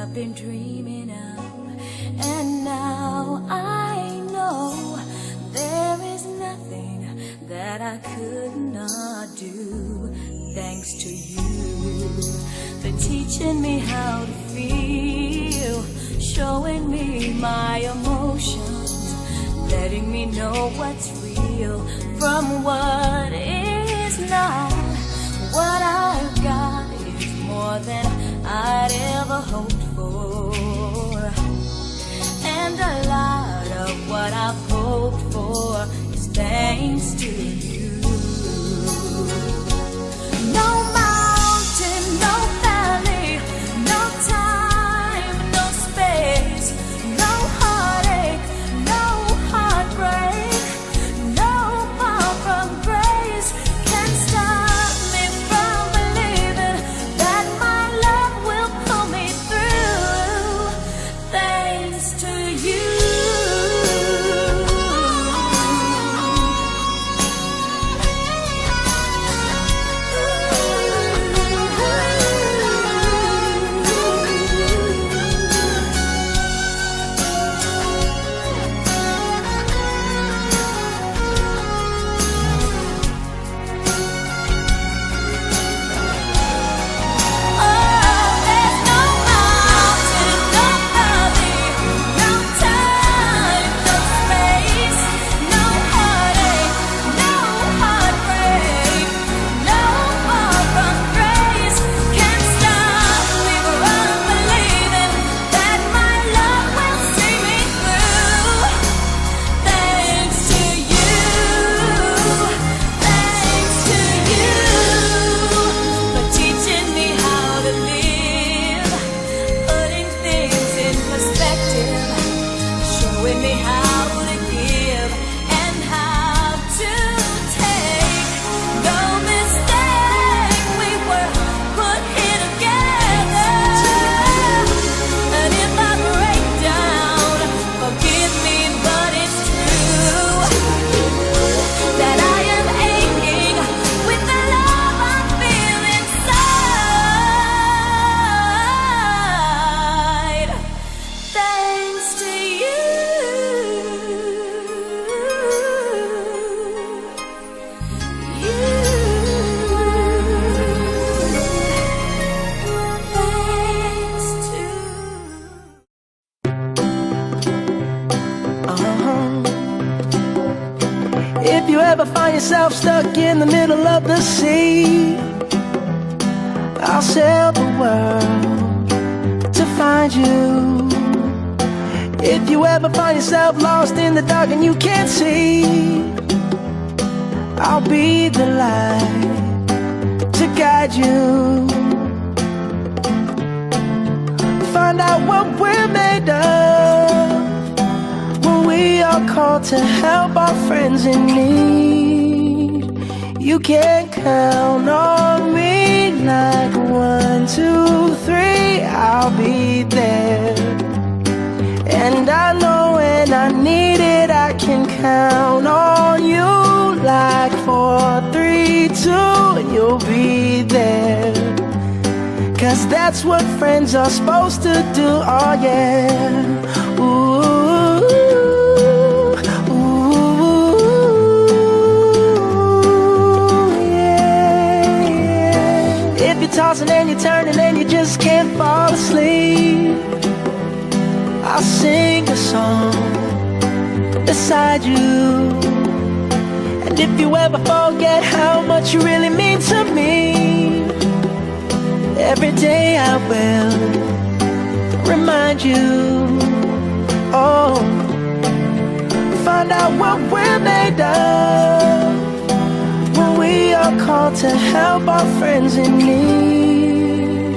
I've been dreaming of. And now I know there is nothing that I could not do. Thanks to you for teaching me how to feel, showing me my emotions, letting me know what's real from what is not. What I've got is more than I'd ever hoped for, and a lot of what I've hoped for is thanks to you. No mountain, no valley, no time, no space, no heartache, no heartbreak, no far from grace can stop me from believing that my love will pull me through. Thanks to you. If you ever find yourself stuck in the middle of the sea, I'll sail the world to find you. If you ever find yourself lost in the dark and you can't see, I'll be the light to guide you. Find out what we're made of when we are called to help our friends in need. You can count on me like 1, 2, 3, I'll be there. And I know when I need it, I can count on you like 4, 3, 2, and you'll be there. 'Cause that's what friends are supposed to do, oh yeah. Ooh, yeah, yeah. If you're tossing and you're turning and you just can't fall asleep, I'll sing a song beside you. And if you ever forget how much you really mean to me, every day I will remind you. Oh, find out what we're made of when we are called to help our friends in need.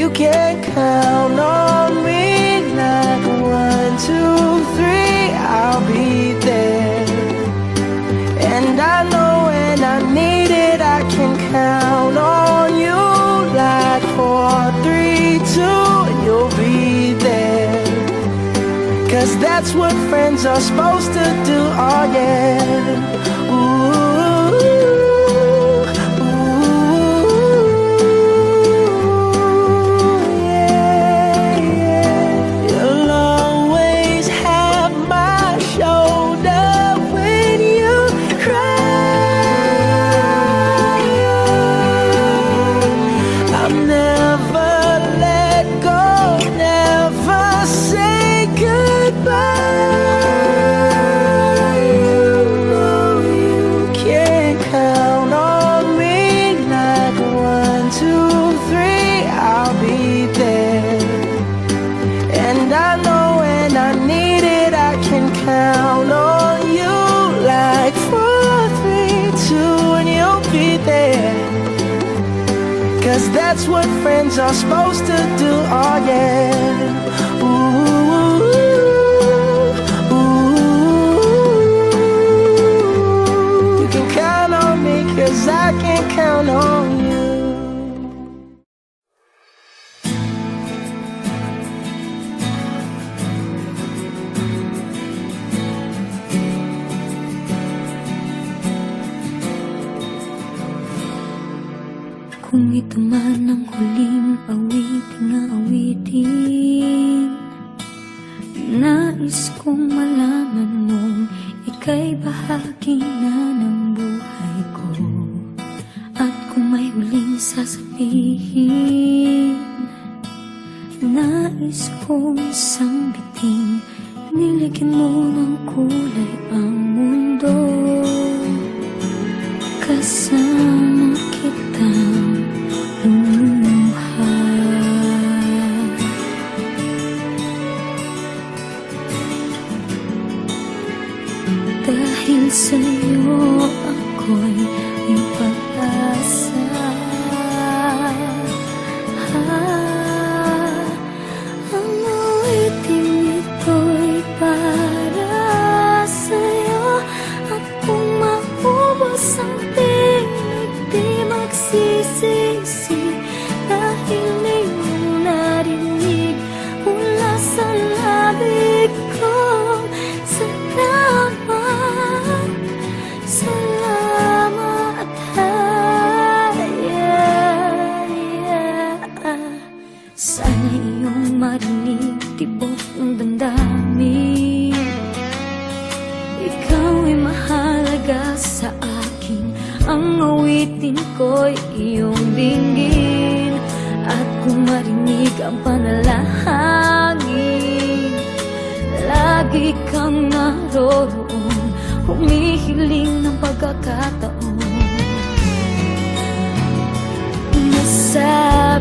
You can count on me like 1, 2, 3, I'll be there. And I know when I need it, I can count on you like 4, 3, 2, and you'll be there. 'Cause that's what friends are supposed to do, oh yeah. Ooh, ooh, yeah, yeah. And I know when I need it, I can count on you. Like 4, 3, 2, and you'll be there. 'Cause that's what friends are supposed to do, oh yeah. Ooh, ooh. You can count on me, 'cause I can count on you. Kung ito man ang huling awiting, nais kong malaman mong ika'y bahagi na ng buhay ko. At kung may huling sasabihin, nais kong isang biting, niligyan mo ng kulay ang mundo. Kasama kitang lumuha. Dahil sa'yo ako'y may pag-asa. Ang awiting ito'y para sa'yo. At kung maubos ang tinig, di magsisisi. Dahil iyong narinig mula sa labig ko. Salamat, salamat, sana iyong marinig tibok ng damdamin. Ikaw ay mahalaga sa akin, ang awitin ko'y iyong dinggin. At kung marinig ang panalangin, lagi kang naroroon, humihiling ng pagkakataon. Nasa